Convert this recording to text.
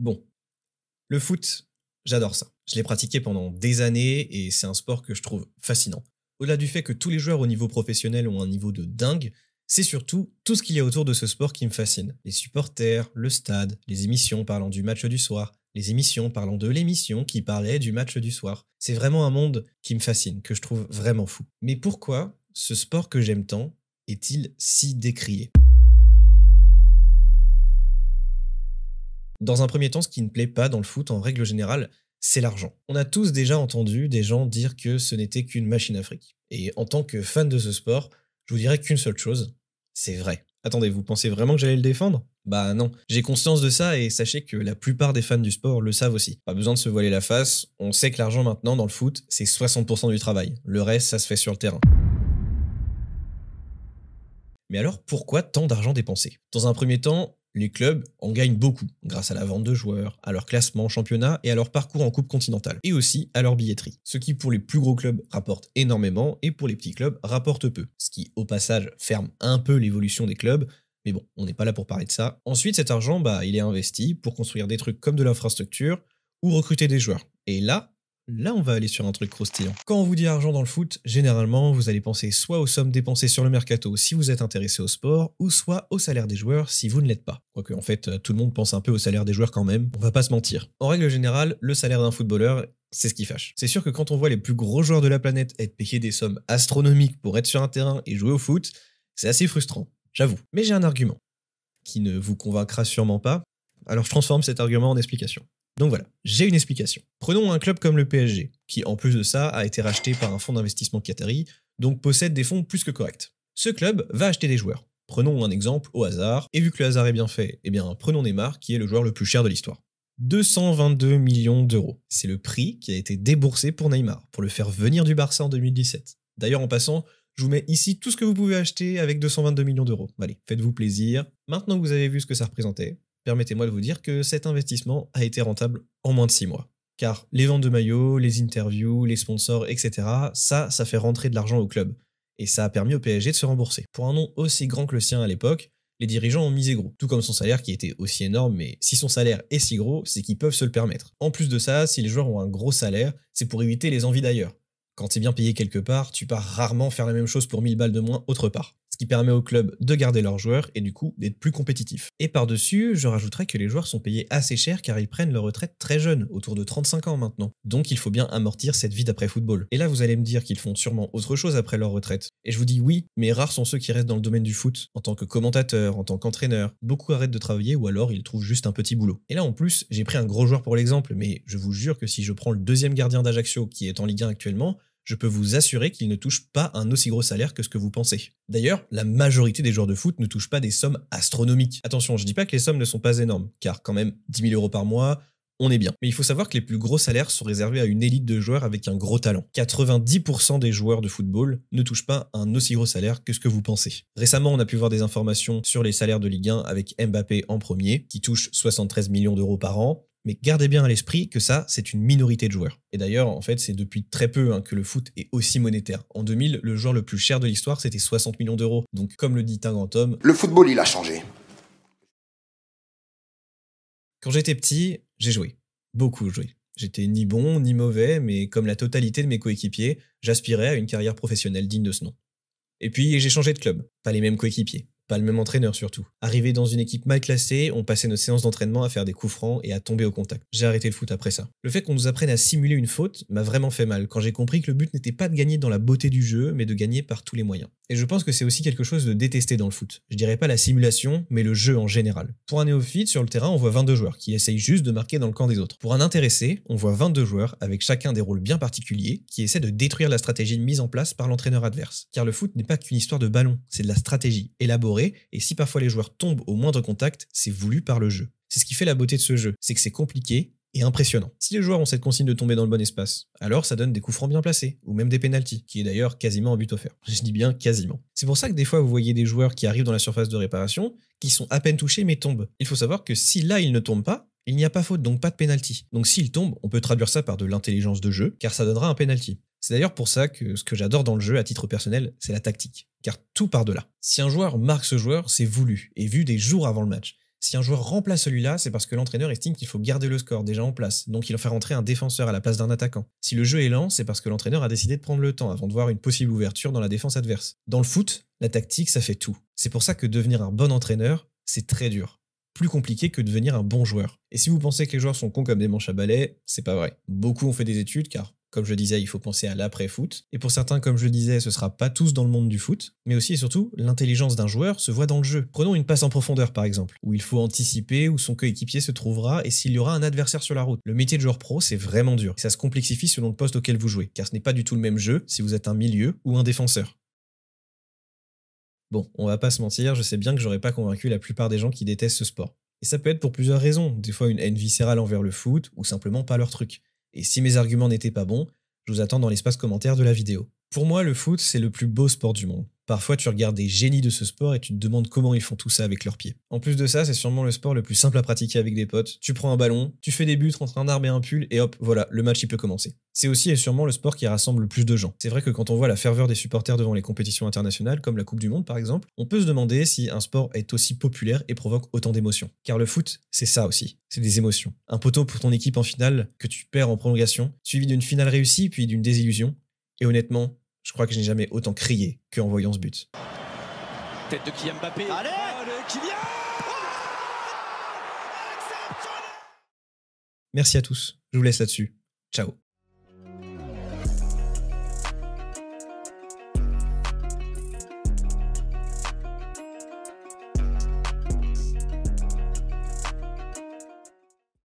Bon, le foot, j'adore ça. Je l'ai pratiqué pendant des années et c'est un sport que je trouve fascinant. Au-delà du fait que tous les joueurs au niveau professionnel ont un niveau de dingue, c'est surtout tout ce qu'il y a autour de ce sport qui me fascine. Les supporters, le stade, les émissions parlant du match du soir, les émissions parlant de l'émission qui parlait du match du soir. C'est vraiment un monde qui me fascine, que je trouve vraiment fou. Mais pourquoi ce sport que j'aime tant est-il si décrié ? Dans un premier temps, ce qui ne plaît pas dans le foot en règle générale, c'est l'argent. On a tous déjà entendu des gens dire que ce n'était qu'une machine à fric. Et en tant que fan de ce sport, je vous dirais qu'une seule chose, c'est vrai. Attendez, vous pensez vraiment que j'allais le défendre ? Bah non, j'ai conscience de ça et sachez que la plupart des fans du sport le savent aussi. Pas besoin de se voiler la face, on sait que l'argent maintenant dans le foot, c'est 60% du travail. Le reste, ça se fait sur le terrain. Mais alors, pourquoi tant d'argent dépensé ? Dans un premier temps, les clubs en gagnent beaucoup, grâce à la vente de joueurs, à leur classement en championnat et à leur parcours en coupe continentale, et aussi à leur billetterie. Ce qui pour les plus gros clubs rapporte énormément, et pour les petits clubs rapporte peu. Ce qui, au passage, ferme un peu l'évolution des clubs, mais bon, on n'est pas là pour parler de ça. Ensuite, cet argent, il est investi pour construire des trucs comme de l'infrastructure, ou recruter des joueurs. Et là, on va aller sur un truc croustillant. Quand on vous dit argent dans le foot, généralement, vous allez penser soit aux sommes dépensées sur le mercato si vous êtes intéressé au sport, ou soit au salaire des joueurs si vous ne l'êtes pas. Quoique, en fait, tout le monde pense un peu au salaire des joueurs quand même, on va pas se mentir. En règle générale, le salaire d'un footballeur, c'est ce qui fâche. C'est sûr que quand on voit les plus gros joueurs de la planète être payés des sommes astronomiques pour être sur un terrain et jouer au foot, c'est assez frustrant, j'avoue. Mais j'ai un argument, qui ne vous convaincra sûrement pas, alors je transforme cet argument en explication. Donc voilà, j'ai une explication. Prenons un club comme le PSG, qui en plus de ça a été racheté par un fonds d'investissement qatari, donc possède des fonds plus que corrects. Ce club va acheter des joueurs. Prenons un exemple au hasard, et vu que le hasard est bien fait, prenons Neymar, qui est le joueur le plus cher de l'histoire. 222 millions d'euros. C'est le prix qui a été déboursé pour Neymar, pour le faire venir du Barça en 2017. D'ailleurs, en passant, je vous mets ici tout ce que vous pouvez acheter avec 222 millions d'euros. Allez, faites-vous plaisir. Maintenant que vous avez vu ce que ça représentait, permettez-moi de vous dire que cet investissement a été rentable en moins de 6 mois. Car les ventes de maillots, les interviews, les sponsors, etc., ça fait rentrer de l'argent au club. Et ça a permis au PSG de se rembourser. Pour un nom aussi grand que le sien à l'époque, les dirigeants ont misé gros. Tout comme son salaire qui était aussi énorme, mais si son salaire est si gros, c'est qu'ils peuvent se le permettre. En plus de ça, si les joueurs ont un gros salaire, c'est pour éviter les envies d'ailleurs. Quand t'es bien payé quelque part, tu pars rarement faire la même chose pour 1000 balles de moins autre part. Ce qui permet au club de garder leurs joueurs et du coup d'être plus compétitifs. Et par-dessus, je rajouterais que les joueurs sont payés assez cher car ils prennent leur retraite très jeunes, autour de 35 ans maintenant. Donc il faut bien amortir cette vie d'après-football. Et là vous allez me dire qu'ils font sûrement autre chose après leur retraite. Et je vous dis oui, mais rares sont ceux qui restent dans le domaine du foot, en tant que commentateur, en tant qu'entraîneur. Beaucoup arrêtent de travailler ou alors ils trouvent juste un petit boulot. Et là en plus, j'ai pris un gros joueur pour l'exemple, mais je vous jure que si je prends le deuxième gardien d'Ajaccio qui est en Ligue 1 actuellement, je peux vous assurer qu'il ne touche pas un aussi gros salaire que ce que vous pensez. D'ailleurs, la majorité des joueurs de foot ne touchent pas des sommes astronomiques. Attention, je dis pas que les sommes ne sont pas énormes, car quand même 10 000 euros par mois, on est bien. Mais il faut savoir que les plus gros salaires sont réservés à une élite de joueurs avec un gros talent. 90% des joueurs de football ne touchent pas un aussi gros salaire que ce que vous pensez. Récemment, on a pu voir des informations sur les salaires de Ligue 1 avec Mbappé en premier, qui touche 73 millions d'euros par an. Mais gardez bien à l'esprit que ça, c'est une minorité de joueurs. Et d'ailleurs, en fait, c'est depuis très peu que le foot est aussi monétaire. En 2000, le joueur le plus cher de l'histoire, c'était 60 millions d'euros. Donc, comme le dit un grand homme, le football, il a changé. Quand j'étais petit, j'ai joué. Beaucoup joué. J'étais ni bon, ni mauvais, mais comme la totalité de mes coéquipiers, j'aspirais à une carrière professionnelle digne de ce nom. Et puis, j'ai changé de club. Pas les mêmes coéquipiers. Pas le même entraîneur surtout. Arrivé dans une équipe mal classée, on passait nos séances d'entraînement à faire des coups francs et à tomber au contact. J'ai arrêté le foot après ça. Le fait qu'on nous apprenne à simuler une faute m'a vraiment fait mal quand j'ai compris que le but n'était pas de gagner dans la beauté du jeu, mais de gagner par tous les moyens. Et je pense que c'est aussi quelque chose de détesté dans le foot. Je dirais pas la simulation, mais le jeu en général. Pour un néophyte, sur le terrain, on voit 22 joueurs qui essayent juste de marquer dans le camp des autres. Pour un intéressé, on voit 22 joueurs avec chacun des rôles bien particuliers qui essaient de détruire la stratégie mise en place par l'entraîneur adverse. Car le foot n'est pas qu'une histoire de ballon, c'est de la stratégie élaborée, et si parfois les joueurs tombent au moindre contact, c'est voulu par le jeu. C'est ce qui fait la beauté de ce jeu, c'est que c'est compliqué et impressionnant. Si les joueurs ont cette consigne de tomber dans le bon espace, alors ça donne des coups francs bien placés, ou même des pénaltys, qui est d'ailleurs quasiment un but offert. Je dis bien quasiment. C'est pour ça que des fois vous voyez des joueurs qui arrivent dans la surface de réparation, qui sont à peine touchés mais tombent. Il faut savoir que si là ils ne tombent pas, il n'y a pas faute, donc pas de pénalty. Donc s'ils tombent, on peut traduire ça par de l'intelligence de jeu, car ça donnera un pénalty. C'est d'ailleurs pour ça que ce que j'adore dans le jeu à titre personnel, c'est la tactique. Car tout part de là. Si un joueur marque ce joueur, c'est voulu, et vu des jours avant le match. Si un joueur remplace celui-là, c'est parce que l'entraîneur estime qu'il faut garder le score déjà en place, donc il en fait rentrer un défenseur à la place d'un attaquant. Si le jeu est lent, c'est parce que l'entraîneur a décidé de prendre le temps avant de voir une possible ouverture dans la défense adverse. Dans le foot, la tactique, ça fait tout. C'est pour ça que devenir un bon entraîneur, c'est très dur. Plus compliqué que devenir un bon joueur. Et si vous pensez que les joueurs sont cons comme des manches à balai, c'est pas vrai. Beaucoup ont fait des études car, comme je disais, il faut penser à l'après-foot. Et pour certains, comme je le disais, ce sera pas tous dans le monde du foot. Mais aussi et surtout, l'intelligence d'un joueur se voit dans le jeu. Prenons une passe en profondeur par exemple, où il faut anticiper où son coéquipier se trouvera et s'il y aura un adversaire sur la route. Le métier de joueur pro, c'est vraiment dur. Et ça se complexifie selon le poste auquel vous jouez, car ce n'est pas du tout le même jeu si vous êtes un milieu ou un défenseur. Bon, on va pas se mentir, je sais bien que j'aurais pas convaincu la plupart des gens qui détestent ce sport. Et ça peut être pour plusieurs raisons, des fois une haine viscérale envers le foot, ou simplement pas leur truc. Et si mes arguments n'étaient pas bons, je vous attends dans l'espace commentaire de la vidéo. Pour moi, le foot, c'est le plus beau sport du monde. Parfois, tu regardes des génies de ce sport et tu te demandes comment ils font tout ça avec leurs pieds. En plus de ça, c'est sûrement le sport le plus simple à pratiquer avec des potes. Tu prends un ballon, tu fais des buts entre un arbre et un pull, et hop, voilà, le match il peut commencer. C'est aussi et sûrement le sport qui rassemble le plus de gens. C'est vrai que quand on voit la ferveur des supporters devant les compétitions internationales, comme la Coupe du Monde par exemple, on peut se demander si un sport est aussi populaire et provoque autant d'émotions. Car le foot, c'est ça aussi, c'est des émotions. Un poteau pour ton équipe en finale, que tu perds en prolongation, suivi d'une finale réussie puis d'une désillusion. Et honnêtement, je crois que je n'ai jamais autant crié qu'en voyant ce but. Tête de Kylian Mbappé. Allez, Kylian. Merci à tous, je vous laisse là-dessus. Ciao.